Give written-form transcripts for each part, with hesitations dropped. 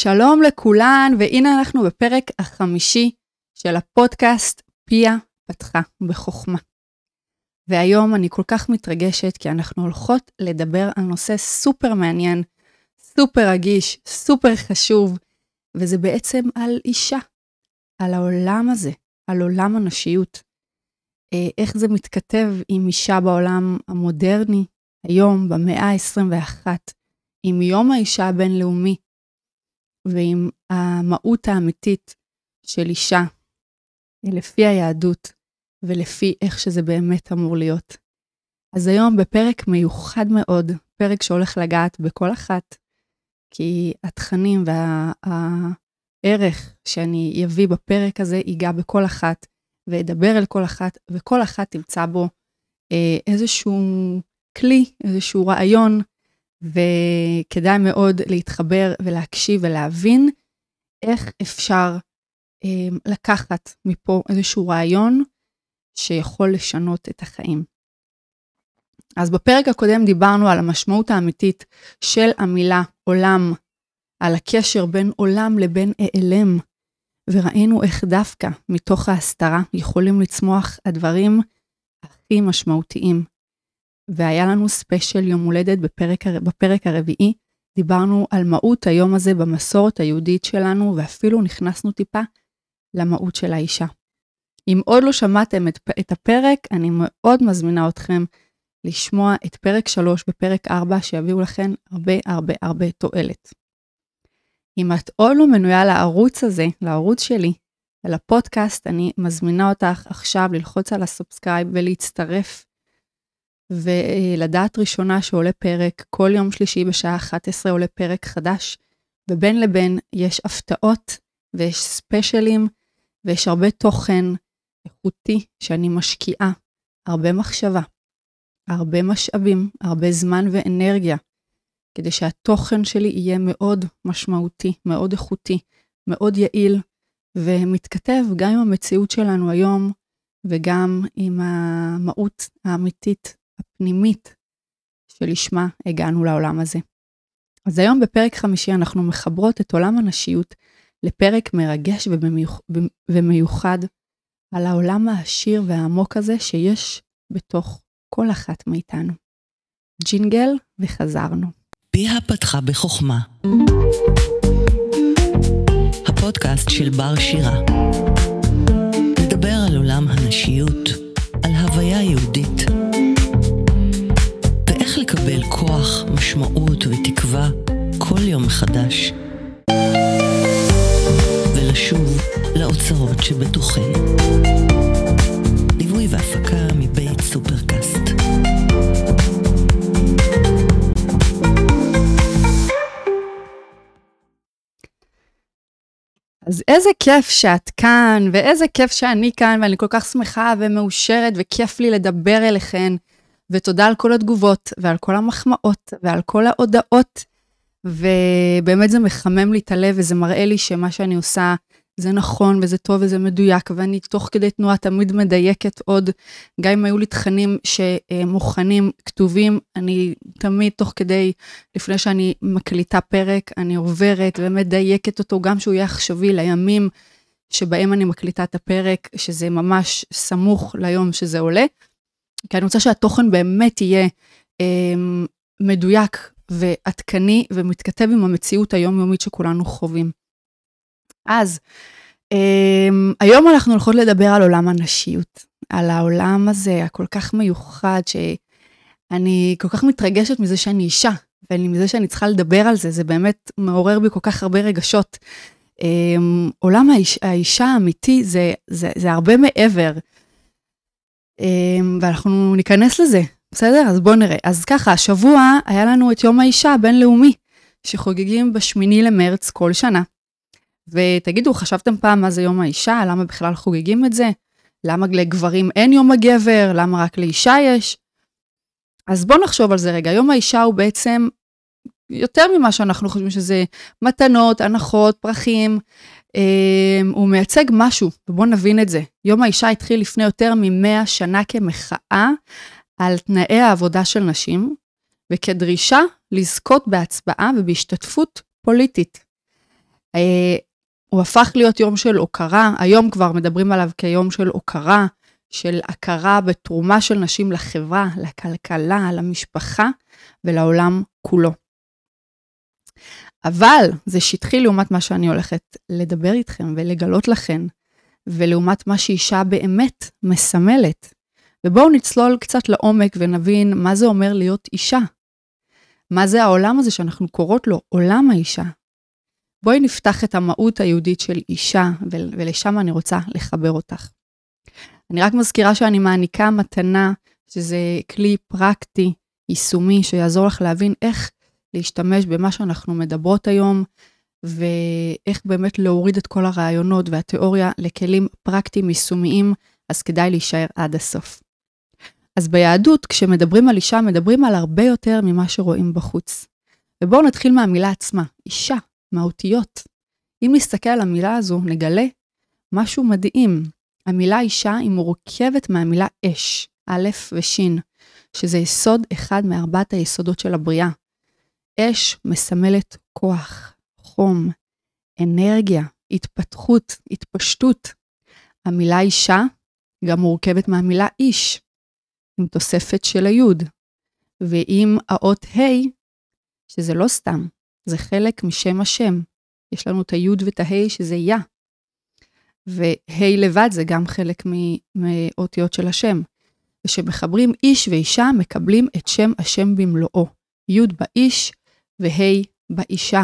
שלום לכולן, והנה אנחנו בפרק החמישי של הפודקאסט פיה פתחה בחוכמה. והיום אני כל כך מתרגשת כי אנחנו הולכות לדבר על נושא סופר מעניין, סופר רגיש, סופר חשוב, וזה בעצם על אישה, על העולם הזה, על עולם הנשיות. איך זה מתכתב עם אישה בעולם המודרני, היום במאה ה-21, עם יום האישה הבינלאומי, ועם המהות האמיתית של אישה, לפי היהדות, ולפי איך שזה באמת אמור להיות. אז היום בפרק מיוחד מאוד, פרק שהולך לגעת בכל אחת, כי התכנים והערך שאני אביא בפרק הזה, ייגע בכל אחת, ואדבר אל כל אחת, וכל אחת תמצא בו איזשהו כלי, איזשהו רעיון, וכדאי מאוד להתחבר ולהקשיב ולהבין איך אפשר לקחת מפה איזשהו רעיון שיכול לשנות את החיים. אז בפרק הקודם דיברנו על המשמעות האמיתית של המילה עולם, על הקשר בין עולם לבין העלם, וראינו איך דווקא מתוך ההסתרה יכולים לצמוח הדברים הכי משמעותיים. והיה לנו ספיישל יום הולדת בפרק הרביעי, דיברנו על מהות היום הזה במסורת היהודית שלנו, ואפילו נכנסנו טיפה למהות של האישה. אם עוד לא שמעתם את הפרק, אני מאוד מזמינה אתכם לשמוע את פרק 3 בפרק 4, שיביאו לכם הרבה תועלת. אם את עוד לא מנויה לערוץ הזה, לערוץ שלי, ולפודקאסט, אני מזמינה אותך עכשיו ללחוץ על הסובסקרייב ולהצטרף, ולדעת ראשונה שעולה פרק, כל יום שלישי בשעה 11 עולה פרק חדש, ובין לבין יש הפתעות ויש ספיישלים, ויש הרבה תוכן איכותי שאני משקיעה, הרבה מחשבה, הרבה משאבים, הרבה זמן ואנרגיה, כדי שהתוכן שלי יהיה מאוד משמעותי, מאוד איכותי, מאוד יעיל, ומתכתב גם עם המציאות שלנו היום, וגם עם המהות האמיתית, הפנימית שלשמה הגענו לעולם הזה. אז היום בפרק 5 אנחנו מחברות את עולם הנשיות לפרק מרגש ומיוחד על העולם העשיר והעמוק הזה שיש בתוך כל אחת מאיתנו. ג'ינגל וחזרנו. פיה פתחה בחוכמה. הפודקאסט של בר שירה. נדבר על עולם הנשיות, על הוויה יהודית. ואיך לקבל כוח, משמעות ותקווה כל יום מחדש. ולשוב לאוצרות שבתוכנו. ליווי והפקה מבית סופרקאסט. אז איזה כיף שאת כאן, ואיזה כיף שאני כאן, ואני כל כך שמחה ומאושרת, וכיף לי לדבר אליכן, ותודה על כל התגובות, ועל כל המחמאות, ועל כל ההודעות, ובאמת זה מחמם לי את הלב, וזה מראה לי שמה שאני עושה, זה נכון, וזה טוב, וזה מדויק, ואני תוך כדי תנועה תמיד מדייקת עוד, גם אם היו לי תכנים שמוכנים, כתובים, אני תמיד תוך כדי, לפני שאני מקליטה פרק, אני עוברת ומדייקת אותו, גם שהוא יהיה עכשווי לימים שבהם אני מקליטה את הפרק, שזה ממש סמוך ליום שזה עולה, כי אני רוצה שהתוכן באמת יהיה מדויק ועדכני, ומתכתב עם המציאות היומיומית שכולנו חווים. אז היום אנחנו הולכות לדבר על עולם הנשיות, על העולם הזה הכל כך מיוחד, שאני כל כך מתרגשת מזה שאני אישה, ומזה שאני צריכה לדבר על זה, זה באמת מעורר בי כל כך הרבה רגשות. עולם האישה האמיתי זה הרבה מעבר, ואנחנו ניכנס לזה, בסדר? אז בואו נראה. אז ככה, השבוע היה לנו את יום האישה הבינלאומי, שחוגגים ב8 למרץ כל שנה. ותגידו, חשבתם פעם מה זה יום האישה? למה בכלל חוגגים את זה? למה לגברים אין יום הגבר? למה רק לאישה יש? אז בואו נחשוב על זה רגע. יום האישה הוא בעצם יותר ממה שאנחנו חושבים שזה מתנות, הנחות, פרחים. הוא מייצג משהו, ובואו נבין את זה. יום האישה התחיל לפני יותר מ100 שנה כמחאה על תנאי העבודה של נשים, וכדרישה לזכות בהצבעה ובהשתתפות פוליטית. הוא הפך להיות יום של הוקרה, היום כבר מדברים עליו כיום של הוקרה, של הכרה בתרומה של נשים לחברה, לכלכלה, למשפחה ולעולם כולו. אבל זה שטחי לעומת מה שאני הולכת לדבר איתכם ולגלות לכם, ולעומת מה שאישה באמת מסמלת. ובואו נצלול קצת לעומק ונבין מה זה אומר להיות אישה. מה זה העולם הזה שאנחנו קוראות לו עולם האישה. בואי נפתח את המהות היהודית של אישה, ולשם אני רוצה לחבר אותך. אני רק מזכירה שאני מעניקה מתנה, שזה כלי פרקטי, יישומי, שיעזור לך להבין איך להשתמש במה שאנחנו מדברות היום, ואיך באמת להוריד את כל הרעיונות והתיאוריה לכלים פרקטיים יישומיים, אז כדאי להישאר עד הסוף. אז ביהדות, כשמדברים על אישה, מדברים על הרבה יותר ממה שרואים בחוץ. ובואו נתחיל מהמילה עצמה, אישה, מהותיות. אם נסתכל על המילה הזו, נגלה משהו מדהים. המילה אישה היא מורכבת מהמילה אש, א' וש', שזה יסוד אחד מארבעת היסודות של הבריאה. אש מסמלת כוח, חום, אנרגיה, התפתחות, התפשטות. המילה אישה גם מורכבת מהמילה איש, עם תוספת של היוד, ועם האות ה', שזה לא סתם, זה חלק משם השם. יש לנו את היוד ואת הה' שזה יה, וה' לבד זה גם חלק מאותיות של השם. ושמחברים איש ואישה מקבלים את שם השם במלואו, יוד באיש וה' באישה.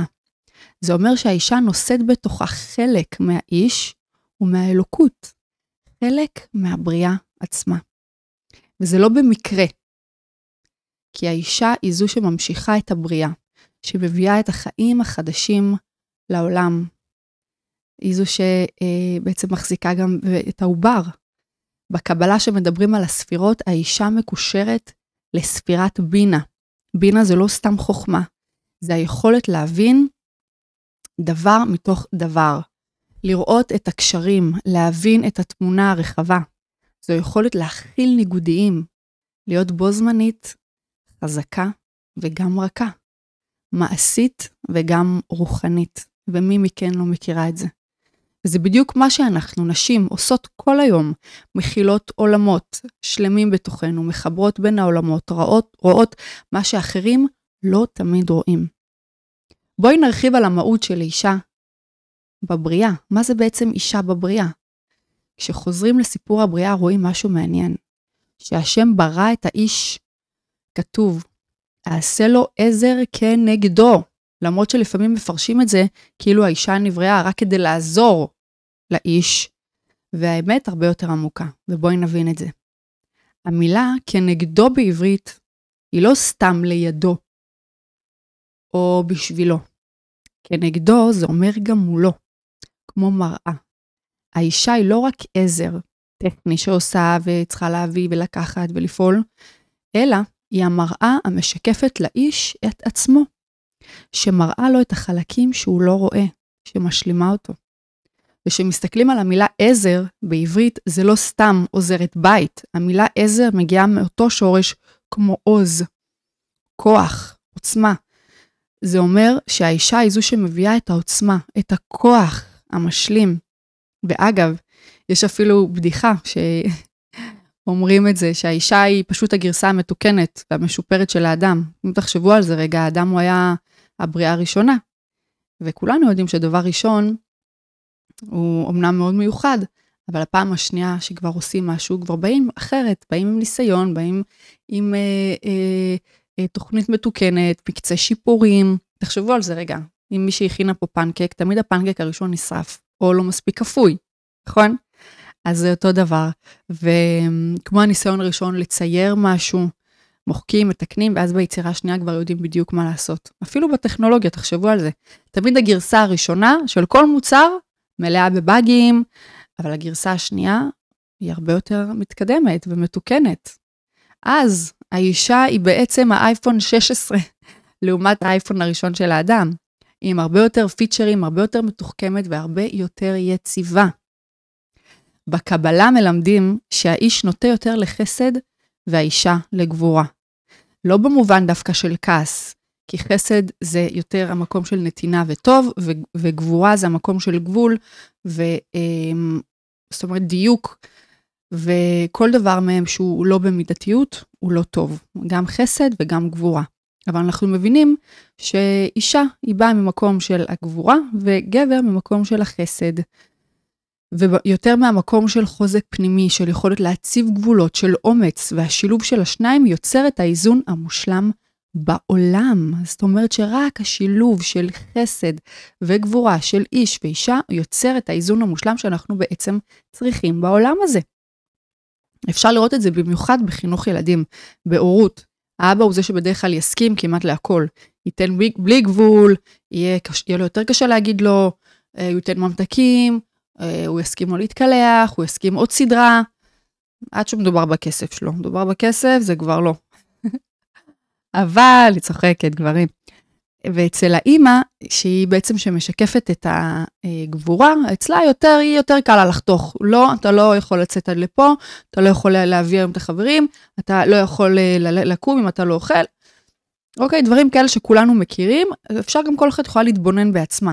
זה אומר שהאישה נושאת בתוכה חלק מהאיש ומהאלוקות, חלק מהבריאה עצמה. וזה לא במקרה, כי האישה היא זו שממשיכה את הבריאה, שמביאה את החיים החדשים לעולם. היא זו שבעצם מחזיקה גם את העובר. בקבלה שמדברים על הספירות, האישה מקושרת לספירת בינה. בינה זה לא סתם חוכמה, זה היכולת להבין דבר מתוך דבר, לראות את הקשרים, להבין את התמונה הרחבה. זו יכולת להכיל ניגודיים, להיות בו זמנית, חזקה וגם רכה, מעשית וגם רוחנית, ומי מכן לא מכירה את זה. וזה בדיוק מה שאנחנו, נשים, עושות כל היום, מכילות עולמות, שלמים בתוכנו, מחברות בין העולמות, רואות מה שאחרים לא תמיד רואים. בואי נרחיב על המהות של אישה בבריאה. מה זה בעצם אישה בבריאה? כשחוזרים לסיפור הבריאה רואים משהו מעניין. שהשם ברא את האיש, כתוב, עשה לו עזר כנגדו. למרות שלפעמים מפרשים את זה כאילו האישה נבראה רק כדי לעזור לאיש, והאמת הרבה יותר עמוקה, ובואי נבין את זה. המילה כנגדו בעברית היא לא סתם לידו, או בשבילו. כנגדו זה אומר גם מולו, כמו מראה. האישה היא לא רק עזר טכני שעושה וצריכה להביא ולקחת ולפעול, אלא היא המראה המשקפת לאיש את עצמו, שמראה לו את החלקים שהוא לא רואה, שמשלימה אותו. ושמסתכלים על המילה עזר בעברית, זה לא סתם עוזרת בית. המילה עזר מגיעה מאותו שורש כמו עוז, כוח, עוצמה. זה אומר שהאישה היא זו שמביאה את העוצמה, את הכוח המשלים. ואגב, יש אפילו בדיחה שאומרים את זה, שהאישה היא פשוט הגרסה המתוקנת והמשופרת של האדם. אם תחשבו על זה רגע, האדם הוא היה הבריאה הראשונה. וכולנו יודעים שדבר ראשון הוא אמנם מאוד מיוחד, אבל הפעם השנייה שכבר עושים משהו, כבר באים אחרת, באים עם ניסיון, באים עם תוכנית מתוקנת, מקצה שיפורים. תחשבו על זה רגע, אם מי שהכינה פה פנקק, תמיד הפנקק הראשון נשרף, או לא מספיק כפוי, נכון? אז זה אותו דבר, וכמו הניסיון הראשון לצייר משהו, מוחקים, מתקנים, ואז ביצירה השנייה כבר יודעים בדיוק מה לעשות. אפילו בטכנולוגיה, תחשבו על זה. תמיד הגרסה הראשונה של כל מוצר מלאה בבאגים, אבל הגרסה השנייה היא הרבה יותר מתקדמת ומתוקנת. אז האישה היא בעצם האייפון 16, לעומת האייפון הראשון של האדם. היא עם הרבה יותר פיצ'רים, הרבה יותר מתוחכמת והרבה יותר יציבה. בקבלה מלמדים שהאיש נוטה יותר לחסד והאישה לגבורה. לא במובן דווקא של כעס, כי חסד זה יותר המקום של נתינה וטוב, וגבורה זה המקום של גבול, זאת אומרת דיוק, וכל דבר מהם שהוא לא במידתיות, הוא לא טוב. גם חסד וגם גבורה. אבל אנחנו מבינים שאישה היא באה ממקום של הגבורה, וגבר ממקום של החסד. ויותר מהמקום של חוזק פנימי, של יכולת להציב גבולות, של אומץ, והשילוב של השניים יוצר את האיזון המושלם בעולם. זאת אומרת שרק השילוב של חסד וגבורה של איש ואישה, יוצר את האיזון המושלם שאנחנו בעצם צריכים בעולם הזה. אפשר לראות את זה במיוחד בחינוך ילדים, בהורות. האבא הוא זה שבדרך כלל יסכים כמעט להכל. ייתן בלי גבול, יהיה לו יותר קשה להגיד לו, הוא ייתן ממתקים, הוא יסכים לו להתקלח, הוא יסכים עוד סדרה, עד שמדובר בכסף שלו. מדובר בכסף, זה כבר לא. אבל היא צוחקת, גברים. ואצל האמא, שהיא בעצם שמשקפת את הגבורה, אצלה היא יותר קלה לחתוך. לא, אתה לא יכול לצאת עד לפה, אתה לא יכול להביא היום את החברים, אתה לא יכול לקום אם אתה לא אוכל. אוקיי, דברים כאלה שכולנו מכירים, אפשר גם כל אחד יכולה להתבונן בעצמה.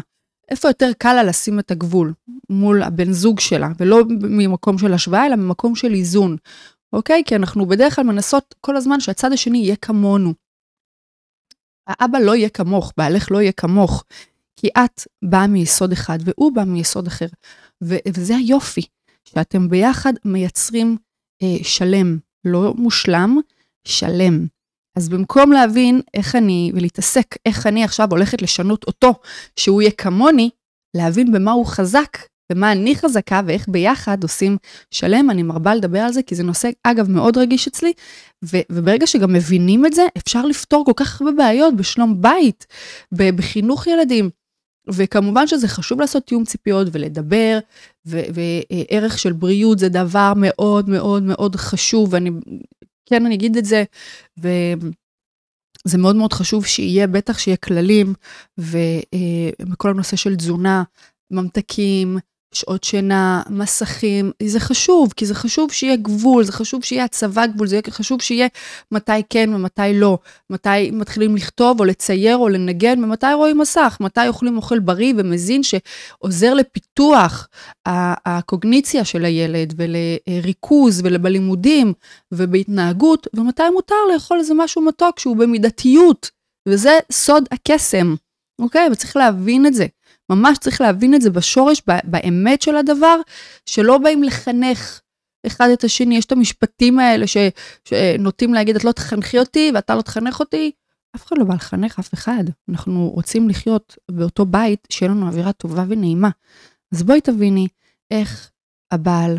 איפה יותר קל לה לשים את הגבול מול הבן זוג שלה, ולא ממקום של השוואה, אלא ממקום של איזון. אוקיי? כי אנחנו בדרך כלל מנסות כל הזמן שהצד השני יהיה כמונו. האבא לא יהיה כמוך, בעלך לא יהיה כמוך, כי את באה מיסוד אחד, והוא בא מיסוד אחר. וזה היופי, שאתם ביחד מייצרים שלם, לא מושלם, שלם. אז במקום להבין ולהתעסק איך אני עכשיו הולכת לשנות אותו, שהוא יהיה כמוני, להבין במה הוא חזק, במה אני חזקה, ואיך ביחד עושים שלם, אני מרבה לדבר על זה, כי זה נושא, אגב, מאוד רגיש אצלי, וברגע שגם מבינים את זה, אפשר לפתור כל כך הרבה בעיות, בשלום בית, בחינוך ילדים, וכמובן שזה חשוב לעשות תיאום ציפיות, ולדבר, וערך של בריאות, זה דבר מאוד מאוד מאוד חשוב, ואני אגיד את זה, וזה מאוד מאוד חשוב שיהיה, בטח שיהיה כללים, וכל הנושא של תזונה, ממתקים, שעות שינה, מסכים, זה חשוב, כי זה חשוב שיהיה גבול, זה חשוב שיהיה הצבא גבול, זה חשוב שיהיה מתי כן ומתי לא, מתי מתחילים לכתוב או לצייר או לנגן, ומתי רואים מסך, מתי אוכלים אוכל בריא ומזין שעוזר לפיתוח הקוגניציה של הילד ולריכוז ובלימודים ובהתנהגות, ומתי מותר לאכול איזה משהו מתוק שהוא במידתיות, וזה סוד הקסם, אוקיי? וצריך להבין את זה. ממש צריך להבין את זה בשורש, באמת של הדבר, שלא באים לחנך אחד את השני. יש את המשפטים האלה שנוטים להגיד, את לא תחנכי אותי ואתה לא תחנך אותי. אף אחד לא בא לחנך אף אחד. אנחנו רוצים לחיות באותו בית, שיהיה לנו אווירה טובה ונעימה. אז בואי תביני איך הבעל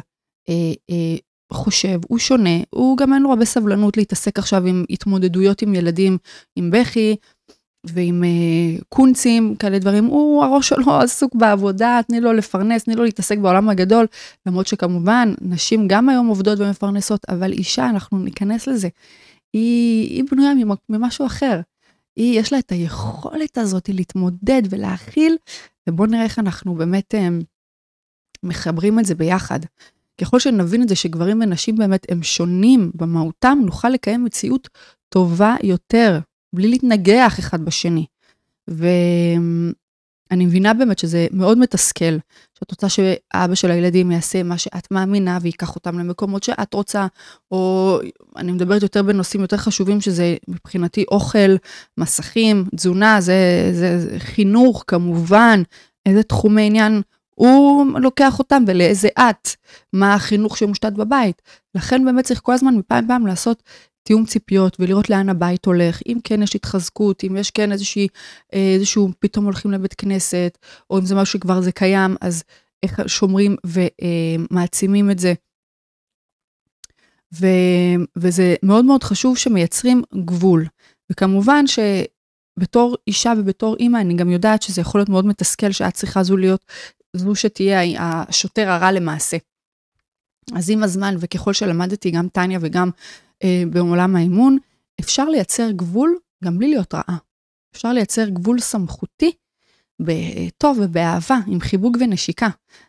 חושב, הוא שונה, הוא גם אין לו הרבה סבלנות להתעסק עכשיו עם התמודדויות עם ילדים, עם בכי, ועם קונצים, כאלה דברים, הראש שלו עסוק בעבודה, תני לו לפרנס, תני לו להתעסק בעולם הגדול, למרות שכמובן, נשים גם היום עובדות ומפרנסות, אבל אישה, אנחנו ניכנס לזה, היא בנויה ממשהו אחר, יש לה את היכולת הזאת להתמודד ולהכיל, ובואו נראה איך אנחנו באמת מחברים את זה ביחד. ככל שנבין את זה שגברים ונשים באמת הם שונים במהותם, נוכל לקיים מציאות טובה יותר, בלי להתנגח אחד בשני. ואני מבינה באמת שזה מאוד מתסכל, שאת רוצה שהאבא של הילדים יעשה מה שאת מאמינה, ויקח אותם למקומות שאת רוצה, או אני מדברת יותר בנושאים יותר חשובים, שזה מבחינתי אוכל, מסכים, תזונה, זה חינוך כמובן, איזה תחומי עניין הוא לוקח אותם, ולאיזה מה החינוך שמושתת בבית. לכן באמת צריך כל הזמן מפעם פעם לעשות תיאום ציפיות, ולראות לאן הבית הולך, אם כן יש התחזקות, אם יש כן איזשהו פתאום הולכים לבית כנסת, או אם זה משהו שכבר זה קיים, אז איך שומרים ומעצימים את זה. וזה מאוד מאוד חשוב שמייצרים גבול. וכמובן שבתור אישה ובתור אימא, אני גם יודעת שזה יכול להיות מאוד מתסכל, שאת צריכה זו שתהיה השוטר הרע למעשה. אז עם הזמן, וככל שלמדתי גם טניה וגם בעולם האימון, אפשר לייצר גבול גם בלי להיות רעה. אפשר לייצר גבול סמכותי, בטוב ובאהבה, עם חיבוק ונשיקה.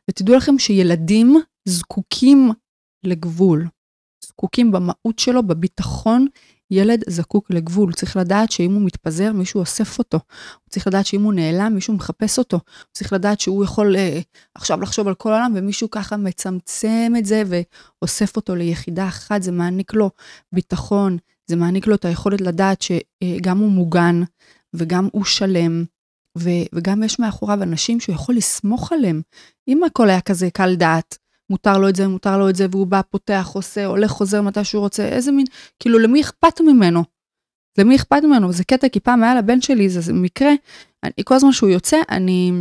ותדעו לכם שילדים זקוקים לגבול. זקוקים במהות שלו, בביטחון. ילד זקוק לגבול, הוא צריך לדעת שאם הוא מתפזר, מישהו אוסף אותו. הוא צריך לדעת שאם הוא נעלם, מישהו מחפש אותו. הוא צריך לדעת שהוא יכול עכשיו לחשוב על כל העולם, ומישהו ככה מצמצם את זה, ואוסף אותו ליחידה אחת, זה מעניק לו ביטחון, זה מעניק לו את היכולת לדעת שגם הוא מוגן, וגם הוא שלם, וגם יש מאחוריו אנשים שהוא יכול לסמוך עליהם. אם הכל היה כזה קל דעת, מותר לו את זה, והוא בא, פותח, עושה, הולך, חוזר מתי שהוא רוצה, איזה מין, כאילו למי אכפת ממנו? למי אכפת ממנו? זה קטע, כי פעם היה לבן שלי, זה מקרה, כל הזמן שהוא יוצא, אני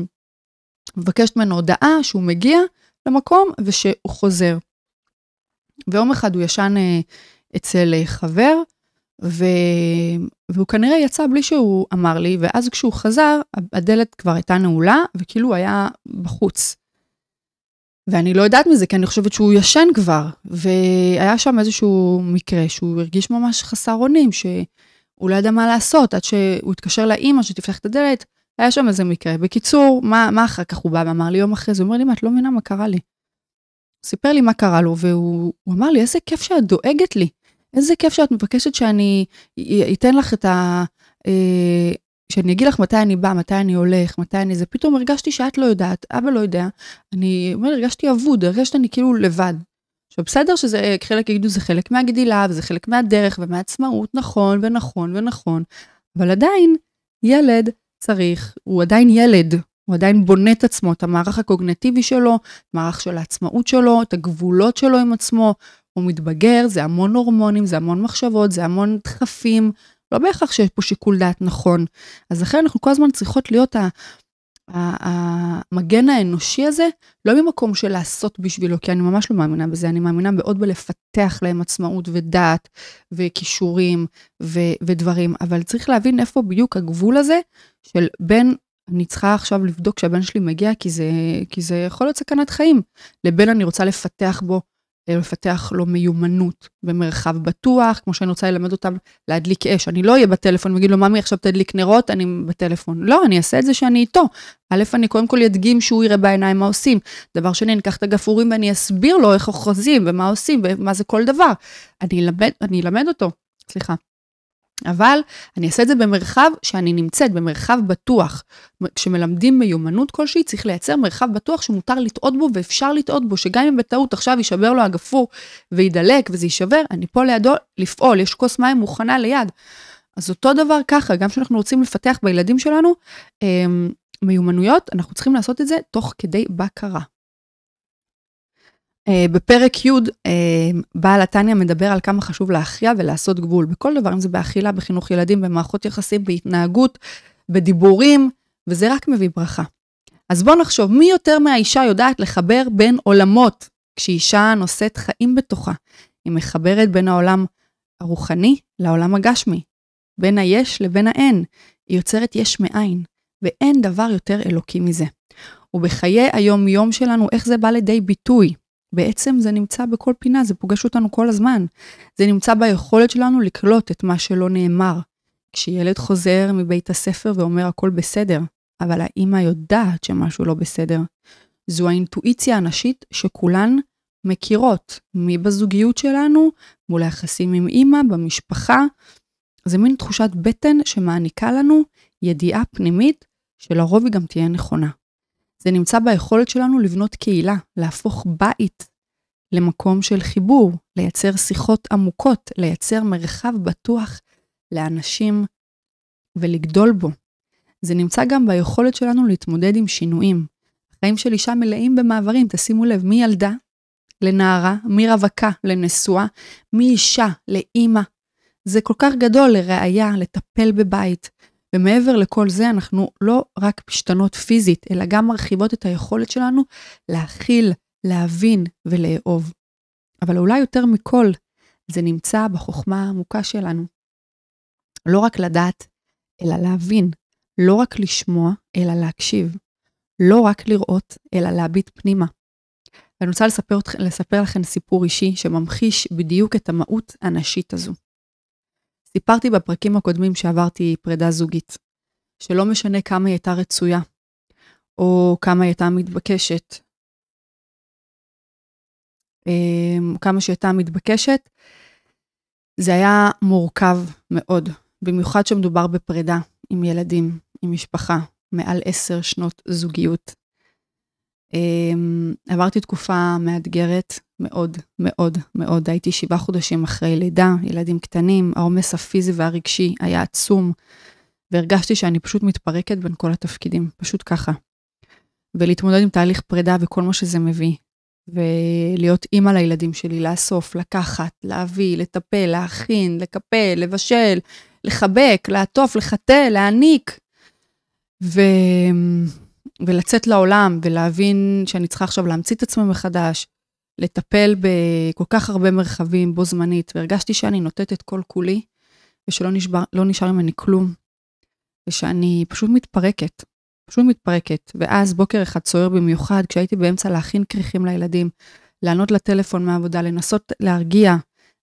מבקשת ממנו הודעה שהוא מגיע למקום, ושהוא חוזר. ויום אחד הוא ישן אצל חבר, והוא כנראה יצא בלי שהוא אמר לי, ואז כשהוא חזר, הדלת כבר הייתה נעולה, וכאילו הוא היה בחוץ. ואני לא יודעת מזה, כי אני חושבת שהוא ישן כבר, והיה שם איזשהו מקרה, שהוא הרגיש ממש חסר אונים, שהוא לא ידע מה לעשות, עד שהוא התקשר לאמא שתפתח את הדלת, היה שם איזה מקרה. בקיצור, מה אחר כך הוא בא ואמר לי יום אחרי זה, הוא אומר לי, מה, את לא מבינה מה קרה לי? הוא סיפר לי מה קרה לו, והוא אמר לי, איזה כיף שאת דואגת לי, איזה כיף שאת מבקשת שאני אתן לך את שאני אגיד לך מתי אני בא, מתי אני הולך, מתי אני זה, פתאום הרגשתי שאת לא יודעת, אבא לא יודע, הרגשתי אבוד, הרגשתי אני כאילו לבד. עכשיו בסדר שזה, חלק יגידו, זה חלק מהגדילה, וזה חלק מהדרך ומהעצמאות, נכון ונכון ונכון, אבל עדיין ילד צריך, הוא עדיין ילד, הוא עדיין בונה את עצמו, את המערך הקוגניטיבי שלו, מערך של העצמאות שלו, את הגבולות שלו עם עצמו, הוא מתבגר, זה המון הורמונים, זה המון מחשבות, זה המון דחפים, לא בהכרח שיש פה שיקול דעת נכון. אז לכן אנחנו כל הזמן צריכות להיות המגן האנושי הזה, לא ממקום של לעשות בשבילו, כי אני ממש לא מאמינה בזה, אני מאמינה מאוד בלפתח להם עצמאות ודעת וכישורים ודברים, אבל צריך להבין איפה בדיוק הגבול הזה, של בין, אני צריכה עכשיו לבדוק שהבן שלי מגיע, כי זה יכול להיות סכנת חיים, לבין אני רוצה לפתח בו, לפתח לו מיומנות במרחב בטוח, כמו שאני רוצה ללמד אותם להדליק אש. אני לא אהיה בטלפון ואגיד לו, ממי עכשיו תדליק נרות, אני בטלפון. לא, אני אעשה את זה שאני איתו. א', אני קודם כל ידגים שהוא יראה בעיניים מה עושים. דבר שני, אני אקח את הגפורים ואני אסביר לו איך אוחזים ומה עושים ומה זה כל דבר. אני אלמד אותו, סליחה. אבל אני אעשה את זה במרחב שאני נמצאת, במרחב בטוח. כשמלמדים מיומנות כלשהי, צריך לייצר מרחב בטוח שמותר לטעות בו ואפשר לטעות בו, שגם אם בטעות עכשיו יישבר לו הגפור וידלק וזה יישבר, אני פה לידו לפעול, יש כוס מים מוכנה ליד. אז אותו דבר ככה, גם שאנחנו רוצים לפתח בילדים שלנו מיומנויות, אנחנו צריכים לעשות את זה תוך כדי בקרה. בפרק י' בעל התניא מדבר על כמה חשוב להכריע ולעשות גבול, בכל דבר, אם זה באכילה, בחינוך ילדים, במערכות יחסים, בהתנהגות, בדיבורים, וזה רק מביא ברכה. אז בואו נחשוב, מי יותר מהאישה יודעת לחבר בין עולמות, כשאישה נושאת חיים בתוכה, היא מחברת בין העולם הרוחני לעולם הגשמי, בין היש לבין האין, היא יוצרת יש מאין, ואין דבר יותר אלוקי מזה. ובחיי היום יום שלנו, איך זה בא לידי ביטוי? בעצם זה נמצא בכל פינה, זה פוגש אותנו כל הזמן. זה נמצא ביכולת שלנו לקלוט את מה שלא נאמר. כשילד חוזר מבית הספר ואומר הכל בסדר, אבל האמא יודעת שמשהו לא בסדר. זו האינטואיציה הנשית שכולן מכירות, מי בזוגיות שלנו, מול היחסים עם אמא, במשפחה. זה מין תחושת בטן שמעניקה לנו ידיעה פנימית שלרוב היא גם תהיה נכונה. זה נמצא ביכולת שלנו לבנות קהילה, להפוך בית למקום של חיבור, לייצר שיחות עמוקות, לייצר מרחב בטוח לאנשים ולגדול בו. זה נמצא גם ביכולת שלנו להתמודד עם שינויים. החיים של אישה מלאים במעברים, תשימו לב, מי ילדה לנערה, מי רווקה לנשואה, מי אישה לאמא. זה כל כך גדול לראיה, לטפל בבית. ומעבר לכל זה, אנחנו לא רק משתנות פיזית, אלא גם מרחיבות את היכולת שלנו להכיל, להבין ולאהוב. אבל אולי יותר מכל, זה נמצא בחוכמה העמוקה שלנו. לא רק לדעת, אלא להבין. לא רק לשמוע, אלא להקשיב. לא רק לראות, אלא להביט פנימה. ואני רוצה לספר לכם סיפור אישי שממחיש בדיוק את המהות הנשית הזו. סיפרתי בפרקים הקודמים שעברתי פרידה זוגית, שלא משנה כמה היא הייתה רצויה, או כמה היא הייתה מתבקשת, כמה שהייתה מתבקשת, זה היה מורכב מאוד, במיוחד שמדובר בפרידה עם ילדים, עם משפחה, מעל 10 שנות זוגיות. עברתי תקופה מאתגרת מאוד, מאוד, מאוד. הייתי 7 חודשים אחרי לידה, ילדים קטנים, העומס הפיזי והרגשי היה עצום, והרגשתי שאני פשוט מתפרקת בין כל התפקידים, פשוט ככה. ולהתמודד עם תהליך פרידה וכל מה שזה מביא, ולהיות אימא לילדים שלי, לאסוף, לקחת, להביא, לטפל, להכין, לקפל, לבשל, לחבק, לעטוף, לחטא, להעניק, ולצאת לעולם, ולהבין שאני צריכה עכשיו להמציא את עצמי מחדש, לטפל בכל כך הרבה מרחבים בו זמנית, והרגשתי שאני נותנת את כל כולי, ושלא נשאר ממני כלום, ושאני פשוט מתפרקת, ואז בוקר אחד סוער במיוחד, כשהייתי באמצע להכין כריכים לילדים, לענות לטלפון מהעבודה, לנסות להרגיע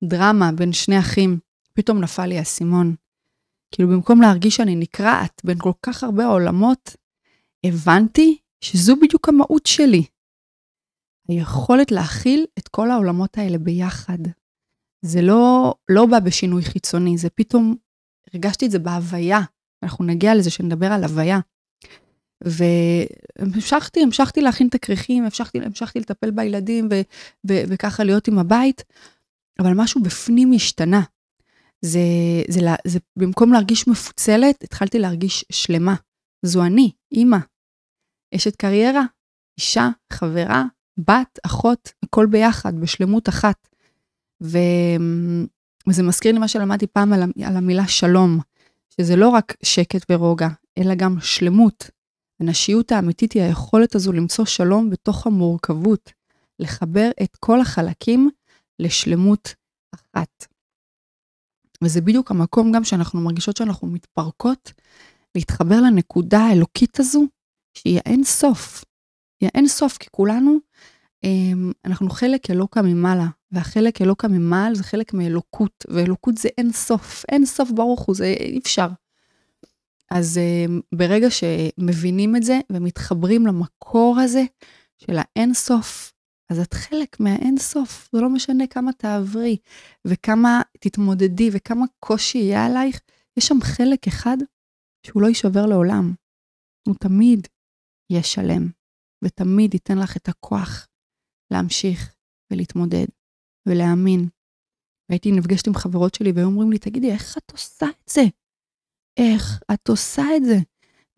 דרמה בין שני אחים, פתאום נפל לי האסימון. כאילו במקום להרגיש שאני נקרעת בין כל כך הרבה העולמות, הבנתי שזו בדיוק המהות שלי. היכולת להכיל את כל העולמות האלה ביחד. זה לא בא בשינוי חיצוני, זה פתאום, הרגשתי את זה בהוויה, אנחנו נגיע לזה שנדבר על הוויה. והמשכתי להכין את הכריכים, המשכתי לטפל בילדים וככה להיות עם הבית, אבל משהו בפנים השתנה. זה במקום להרגיש מפוצלת, התחלתי להרגיש שלמה. זו אני, אימא, אשת קריירה, אישה, חברה, בת, אחות, הכל ביחד, בשלמות אחת. וזה מזכיר לי מה שלמדתי פעם על המילה שלום, שזה לא רק שקט ורוגע, אלא גם שלמות. הנשיות האמיתית היא היכולת הזו למצוא שלום בתוך המורכבות, לחבר את כל החלקים לשלמות אחת. וזה בדיוק המקום גם שאנחנו מרגישות שאנחנו מתפרקות, להתחבר לנקודה האלוקית הזו, שהיא אין סוף. היא אין סוף, כי כולנו, אנחנו חלק אלוקה ממעלה, והחלק אלוקה ממעל זה חלק מאלוקות, ואלוקות זה אין סוף, אין סוף ברוך הוא, זה אי אפשר. אז ברגע שמבינים את זה, ומתחברים למקור הזה, של האין סוף, אז את חלק מהאין סוף, זה לא משנה כמה תעברי, וכמה תתמודדי, וכמה קושי יהיה עלייך, יש שם חלק אחד, שהוא לא יישבר לעולם. הוא תמיד יהיה שלם, ותמיד ייתן לך את הכוח, להמשיך ולהתמודד, ולהאמין. והייתי נפגשת עם חברות שלי, והיו אומרים לי, תגידי, איך את עושה את זה? איך את עושה את זה?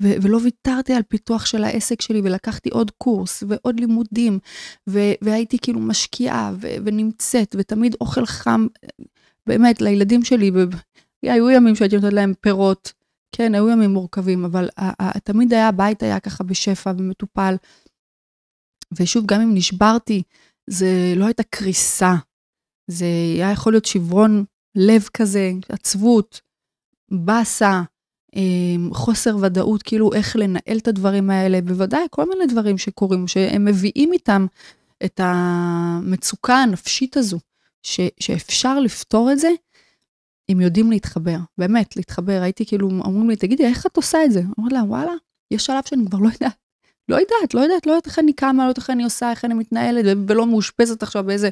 ולא ויתרתי על פיתוח של העסק שלי, ולקחתי עוד קורס, ועוד לימודים, והייתי כאילו משקיעה, ונמצאת, ותמיד אוכל חם, באמת, לילדים שלי, היו ימים שהייתי נותנת להם פירות, כן, היו ימים מורכבים, אבל תמיד הבית היה ככה בשפע, ומטופל, ושוב, גם אם נשברתי, זה לא הייתה קריסה, זה היה יכול להיות שברון לב כזה, עצבות, בסה, חוסר ודאות, כאילו איך לנהל את הדברים האלה, בוודאי כל מיני דברים שקורים, שהם מביאים איתם את המצוקה הנפשית הזו, שאפשר לפתור את זה, אם יודעים להתחבר, באמת להתחבר, הייתי כאילו, אומרים לי, תגידי, איך את עושה את זה? אמרת לה, וואלה, יש שלב שאני כבר לא יודעת איך אני קמה, לא יודעת איך אני עושה, איך אני מתנהלת, ולא מאושפזת עכשיו באיזה,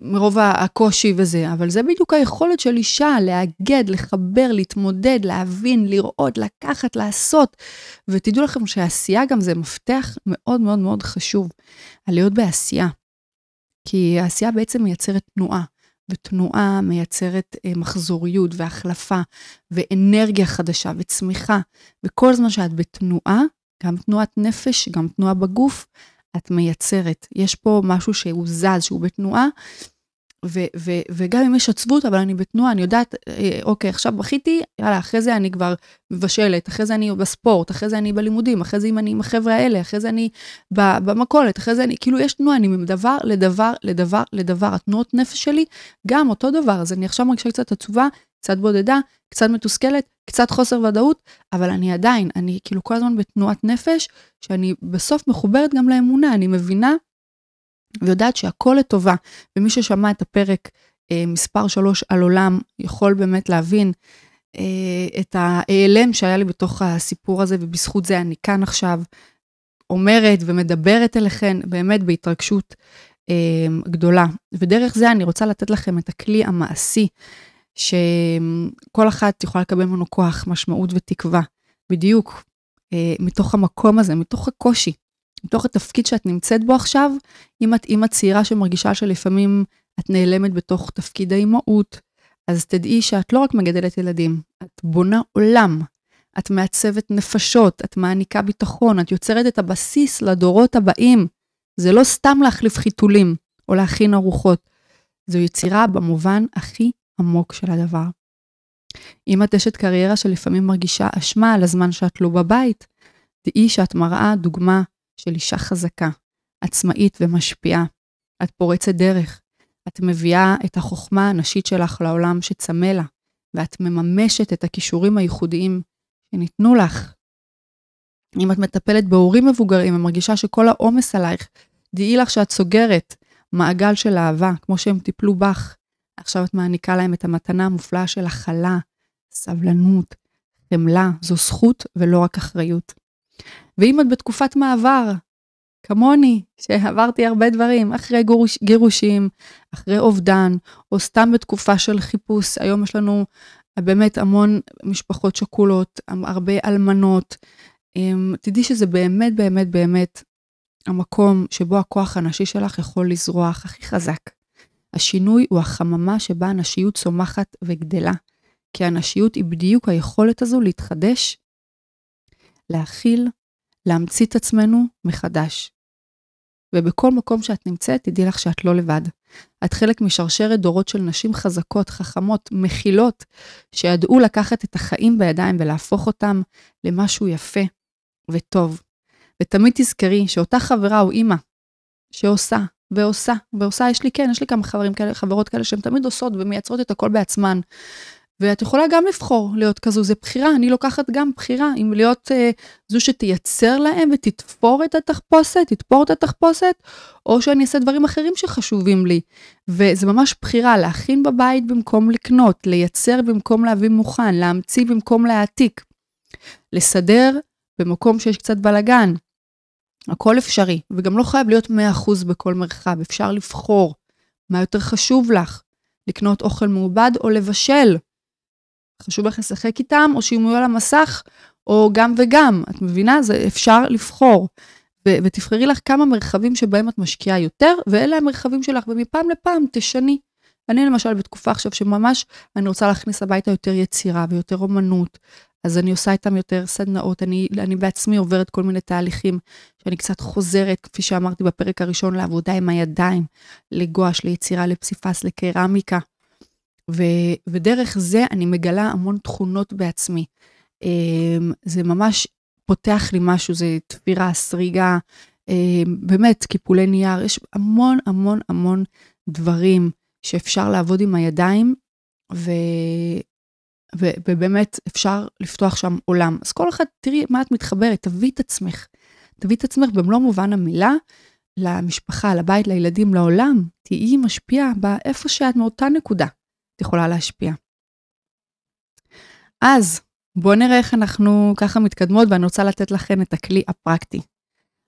מרוב הקושי וזה, אבל זה בדיוק היכולת של אישה, להגד, לחבר, להתמודד, להבין, לראות, לקחת, לעשות, ותדעו לכם שהעשייה גם זה מפתח מאוד מאוד מאוד חשוב, על להיות בעשייה, כי העשייה בעצם מייצרת תנועה, ותנועה מייצרת מחזוריות והחלפה, ואנרגיה חדשה וצמיחה, וכל זמן שאת בתנועה, גם תנועת נפש, גם תנועה בגוף, את מייצרת. יש פה משהו שהוא זז, שהוא בתנועה, וגם אם יש עצבות, אבל אני בתנועה, אני יודעת, אוקיי, עכשיו בכיתי, יאללה, אחרי זה אני כבר מבשלת, אחרי זה אני בספורט, אחרי זה אני בלימודים, אחרי זה אם אני עם החבר'ה האלה, אחרי זה אני במקולת, אחרי זה אני, כאילו יש תנועה, אני מדבר לדבר, התנועות נפש שלי, גם אותו דבר, אז אני עכשיו מרגישה קצת עצובה, קצת בודדה, קצת מתוסכלת, קצת חוסר ודאות, אבל אני עדיין, אני כאילו כל הזמן בתנועת נפש, שאני בסוף מחוברת גם לאמונה, אני מבינה, ויודעת שהכל לטובה, ומי ששמע את הפרק מספר 3 על עולם, יכול באמת להבין את ההיעלם שהיה לי בתוך הסיפור הזה, ובזכות זה אני כאן עכשיו, אומרת ומדברת אליכן, באמת בהתרגשות גדולה. ודרך זה אני רוצה לתת לכם את הכלי המעשי, שכל אחת יכולה לקבל ממנו כוח, משמעות ותקווה, בדיוק מתוך המקום הזה, מתוך הקושי, מתוך התפקיד שאת נמצאת בו עכשיו, אם את אימא צעירה שמרגישה שלפעמים את נעלמת בתוך תפקיד האימהות, אז תדעי שאת לא רק מגדלת ילדים, את בונה עולם, את מעצבת נפשות, את מעניקה ביטחון, את יוצרת את הבסיס לדורות הבאים. זה לא סתם להחליף חיתולים או להכין ארוחות, זו יצירה במובן הכי עמוק של הדבר. אם את אשת קריירה שלפעמים מרגישה אשמה על הזמן שאת לא בבית, דעי שאת מראה דוגמה של אישה חזקה, עצמאית ומשפיעה. את פורצת דרך, את מביאה את החוכמה הנשית שלך לעולם שצמא לה, ואת מממשת את הכישורים הייחודיים שניתנו לך. אם את מטפלת בהורים מבוגרים ומרגישה שכל העומס עלייך, דעי לך שאת סוגרת מעגל של אהבה, כמו שהם טיפלו בך. עכשיו את מעניקה להם את המתנה המופלאה של הכלה, סבלנות, חמלה, זו זכות ולא רק אחריות. ואם את בתקופת מעבר, כמוני, שעברתי הרבה דברים, אחרי גירושים, אחרי אובדן, או סתם בתקופה של חיפוש, היום יש לנו באמת המון משפחות שכולות, הרבה אלמנות, תדעי שזה באמת, באמת, באמת, המקום שבו הכוח הנשי שלך יכול לזרוח הכי חזק. השינוי הוא החממה שבה הנשיות צומחת וגדלה, כי הנשיות היא בדיוק היכולת הזו להתחדש, להכיל, להמציא את עצמנו מחדש. ובכל מקום שאת נמצאת, תדעי לך שאת לא לבד. את חלק משרשרת דורות של נשים חזקות, חכמות, מכילות, שידעו לקחת את החיים בידיים ולהפוך אותם למשהו יפה וטוב. ותמיד תזכרי שאותה חברה או אימא שעושה ועושה, יש לי כמה חברות כאלה שהן תמיד עושות ומייצרות את הכל בעצמן, ואת יכולה גם לבחור להיות כזו, זה בחירה, אני לוקחת גם בחירה, אם להיות זו שתייצר להם ותתפור את התחפושת, או שאני אעשה דברים אחרים שחשובים לי, וזה ממש בחירה, להכין בבית במקום לקנות, לייצר במקום להביא מוכן, להמציא במקום להעתיק, לסדר במקום שיש קצת בלגן, הכל אפשרי, וגם לא חייב להיות 100% בכל מרחב, אפשר לבחור מה יותר חשוב לך, לקנות אוכל מעובד או לבשל, חשוב לך לשחק איתם, או שיהיו על המסך, או גם וגם, את מבינה? זה אפשר לבחור, ותבחרי לך כמה מרחבים שבהם את משקיעה יותר, ואלה המרחבים שלך, ומפעם לפעם תשני. אני למשל בתקופה עכשיו שממש אני רוצה להכניס הביתה יותר יצירה, ויותר אומנות, אז אני עושה איתם יותר סדנאות, אני בעצמי עוברת כל מיני תהליכים, שאני קצת חוזרת, כפי שאמרתי בפרק הראשון, לעבודה עם הידיים, לגואש, ליצירה, לפסיפס, לקרמיקה, ודרך זה אני מגלה המון תכונות בעצמי. זה ממש פותח לי משהו, זה תפירה, סריגה, באמת קיפולי נייר, יש המון המון המון דברים שאפשר לעבוד עם הידיים, ובאמת אפשר לפתוח שם עולם. אז כל אחד, תראי מה את מתחברת, תביא את עצמך במלוא מובן המילה, למשפחה, לבית, לילדים, לעולם, תהיי משפיעה באיפה שאת מאותה נקודה. יכולה להשפיע. אז בואו נראה איך אנחנו ככה מתקדמות, ואני רוצה לתת לכם את הכלי הפרקטי.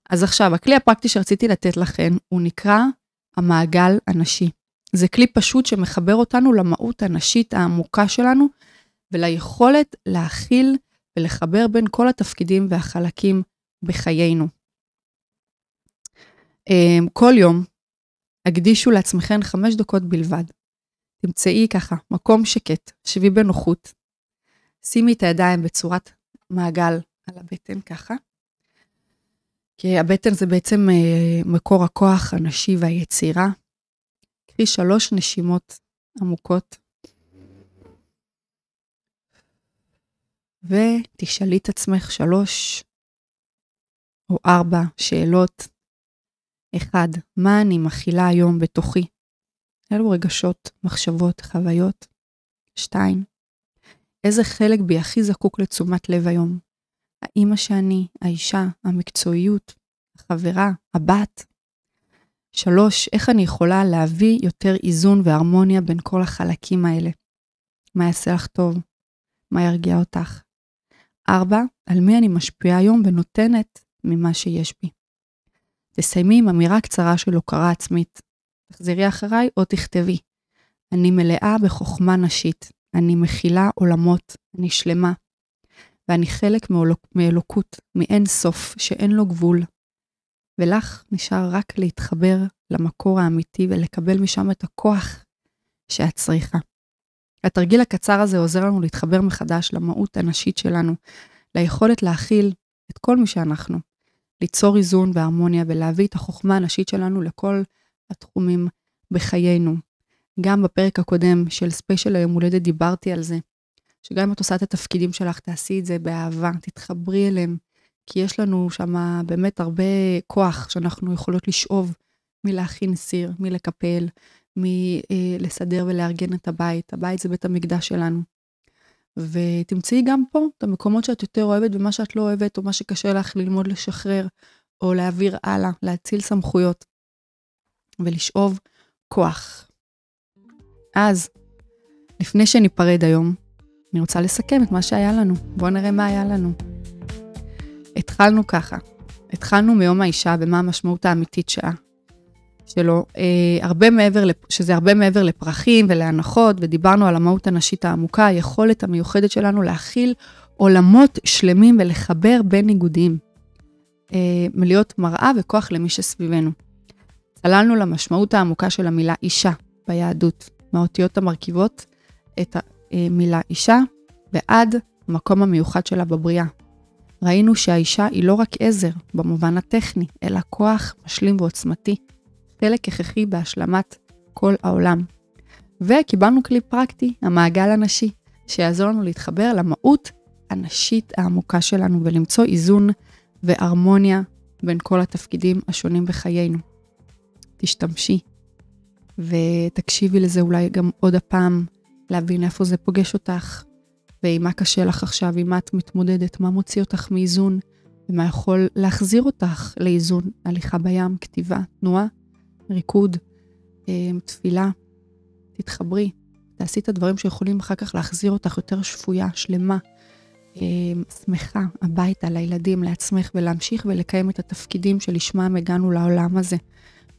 אז עכשיו, הכלי הפרקטי שרציתי לתת לכם, הוא נקרא המעגל הנשי. זה כלי פשוט שמחבר אותנו למהות הנשית העמוקה שלנו, וליכולת להכיל ולחבר בין כל התפקידים והחלקים בחיינו. כל יום, הקדישו לעצמכם 5 דקות בלבד. תמצאי ככה, מקום שקט, שבי בנוחות, שימי את הידיים בצורת מעגל על הבטן ככה, כי הבטן זה בעצם מקור הכוח הנשי והיצירה. קחי 3 נשימות עמוקות, ותשאלי את עצמך 3 או 4 שאלות. 1, מה אני מכילה היום בתוכי? אלו רגשות, מחשבות, חוויות. 2, איזה חלק בי הכי זקוק לתשומת לב היום? האמא שאני, האישה, המקצועיות, החברה, הבת. 3, איך אני יכולה להביא יותר איזון והרמוניה בין כל החלקים האלה? מה יעשה לך טוב? מה ירגיע אותך? 4, על מי אני משפיעה היום ונותנת ממה שיש בי? תסיימי עם אמירה קצרה של הוקרה עצמית. תחזרי אחריי או תכתבי. אני מלאה בחוכמה נשית, אני מכילה עולמות, אני שלמה, ואני חלק מאלוקות, מאין סוף, שאין לו גבול. ולך נשאר רק להתחבר למקור האמיתי ולקבל משם את הכוח שאת צריכה. התרגיל הקצר הזה עוזר לנו להתחבר מחדש למהות הנשית שלנו, ליכולת להכיל את כל מי שאנחנו, ליצור איזון והרמוניה ולהביא את החוכמה הנשית שלנו לכל התחומים בחיינו. גם בפרק הקודם של ספיישל היום הולדת דיברתי על זה, שגם אם את עושה את התפקידים שלך, תעשי את זה באהבה, תתחברי אליהם, כי יש לנו שם באמת הרבה כוח שאנחנו יכולות לשאוב מלהכין סיר, מלקפל, מלסדר ולארגן את הבית. הבית זה בית המקדש שלנו. ותמצאי גם פה את המקומות שאת יותר אוהבת ומה שאת לא אוהבת, או מה שקשה לך ללמוד לשחרר, או להעביר הלאה, להציל סמכויות, ולשאוב כוח. אז, לפני שניפרד היום, אני רוצה לסכם את מה שהיה לנו. בואו נראה מה היה לנו. התחלנו ככה. התחלנו מיום האישה ומה המשמעות האמיתית שלו. שזה הרבה מעבר לפרחים ולהנחות, ודיברנו על המהות הנשית העמוקה, היכולת המיוחדת שלנו להכיל עולמות שלמים ולחבר בין ניגודים. מלהיות מראה וכוח למי שסביבנו. צללנו למשמעות העמוקה של המילה אישה ביהדות, מהאותיות המרכיבות את המילה אישה, ועד המקום המיוחד שלה בבריאה. ראינו שהאישה היא לא רק עזר במובן הטכני, אלא כוח משלים ועוצמתי, חלק הכרחי בהשלמת כל העולם. וקיבלנו כלי פרקטי, המעגל הנשי, שיעזור לנו להתחבר למהות הנשית העמוקה שלנו, ולמצוא איזון והרמוניה בין כל התפקידים השונים בחיינו. תשתמשי, ותקשיבי לזה אולי גם עוד הפעם, להבין איפה זה פוגש אותך, ועם מה קשה לך עכשיו, עם מה את מתמודדת, מה מוציא אותך מאיזון, ומה יכול להחזיר אותך לאיזון, הליכה בים, כתיבה, תנועה, ריקוד, תפילה, תתחברי, תעשי את הדברים שיכולים אחר כך להחזיר אותך יותר שפויה, שלמה, שמחה, הביתה, לילדים, לעצמך, ולהמשיך ולקיים את התפקידים שלשמם הגענו לעולם הזה,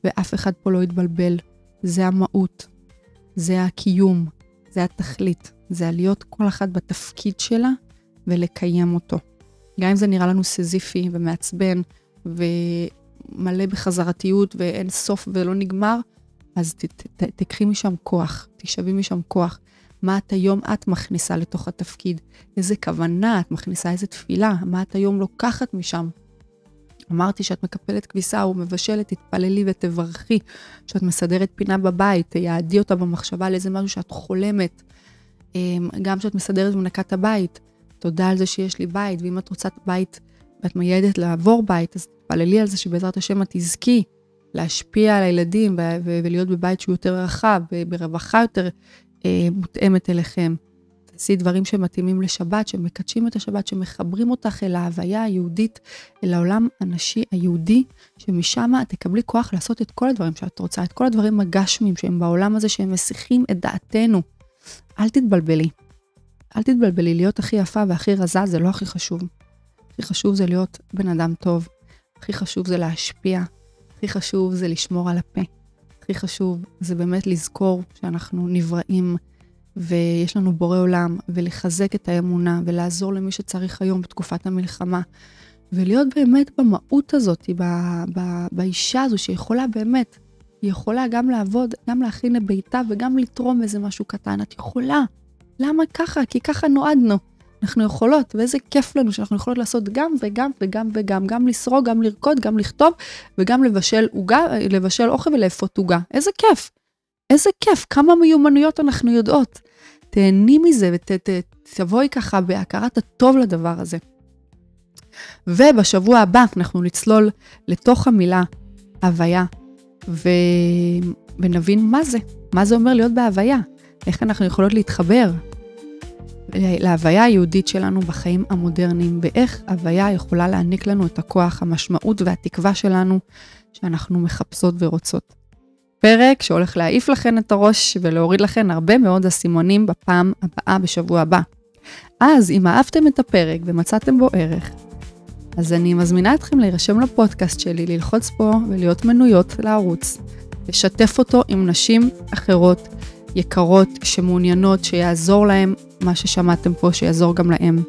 ואף אחד פה לא יתבלבל, זה המהות, זה הקיום, זה התכלית, זה להיות כל אחד בתפקיד שלה ולקיים אותו. גם אם זה נראה לנו סזיפי ומעצבן ומלא בחזרתיות ואין סוף ולא נגמר, אז תקחי משם כוח, תשבי משם כוח. מה את היום את מכניסה לתוך התפקיד? איזה כוונה את מכניסה, איזה תפילה? מה את היום לוקחת משם? אמרתי שאת מקפלת כביסה או מבשלת, תתפללי ותברכי, שאת מסדרת פינה בבית, תיעדי אותה במחשבה לאיזה משהו שאת חולמת, גם שאת מסדרת ומנקת הבית, תודה על זה שיש לי בית, ואם את רוצה בית ואת מייעדת לעבור בית, אז תתפללי על זה שבעזרת השם את תזכי להשפיע על הילדים ולהיות בבית שהוא יותר רחב, ברווחה יותר מותאמת אליכם. תעשי דברים שמתאימים לשבת, שמקדשים את השבת, שמחברים אותך אל ההוויה היהודית, אל העולם הנשי היהודי, שמשם תקבלי כוח לעשות את כל הדברים שאת רוצה, את כל הדברים הגשמים שהם בעולם הזה, שהם מסיחים את דעתנו. אל תתבלבלי. אל תתבלבלי, להיות הכי יפה והכי רזה זה לא הכי חשוב. הכי חשוב זה להיות בן אדם טוב. הכי חשוב זה להשפיע. הכי חשוב זה לשמור על הפה. הכי חשוב זה באמת לזכור שאנחנו נבראים ויש לנו בורא עולם, ולחזק את האמונה, ולעזור למי שצריך היום בתקופת המלחמה, ולהיות באמת במהות הזאת, באישה הזו שיכולה באמת, היא יכולה גם לעבוד, גם להכין לביתה, וגם לתרום איזה משהו קטן, את יכולה. למה ככה? כי ככה נועדנו. אנחנו יכולות, ואיזה כיף לנו שאנחנו יכולות לעשות גם וגם וגם וגם, גם לסרוג, גם לרקוד, גם לכתוב, וגם לבשל אוכל ולאפות עוגה. איזה כיף. איזה כיף, כמה מיומנויות אנחנו יודעות. תהני מזה ותבואי ככה בהכרת הטוב לדבר הזה. ובשבוע הבא אנחנו נצלול לתוך המילה הוויה, ונבין מה זה. מה זה אומר להיות בהוויה? איך אנחנו יכולות להתחבר להוויה היהודית שלנו בחיים המודרניים, ואיך הוויה יכולה להעניק לנו את הכוח, המשמעות והתקווה שלנו שאנחנו מחפשות ורוצות. פרק שהולך להעיף לכן את הראש ולהוריד לכן הרבה מאוד אסימונים בפעם הבאה בשבוע הבא. אז אם אהבתם את הפרק ומצאתם בו ערך, אז אני מזמינה אתכם להירשם לפודקאסט שלי, ללחוץ פה ולהיות מנויות לערוץ, לשתף אותו עם נשים אחרות, יקרות שמעוניינות שיעזור להם, מה ששמעתם פה שיעזור גם להם.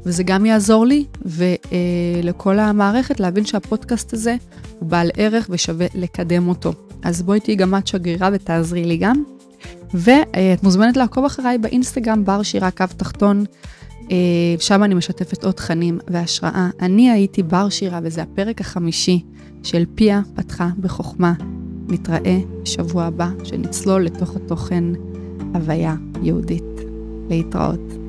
וזה גם יעזור לי ולכל המערכת להבין שהפודקאסט הזה הוא בעל ערך ושווה לקדם אותו. אז בואי תהי גם את שגרירה ותעזרי לי גם. ואת מוזמנת לעקוב אחריי באינסטגרם בר שירה קו תחתון, שם אני משתפת עוד תכנים והשראה. אני הייתי בר שירה וזה הפרק החמישי של פיה פתחה בחוכמה. נתראה שבוע הבא שנצלול לתוך התוכן הוויה יהודית. להתראות.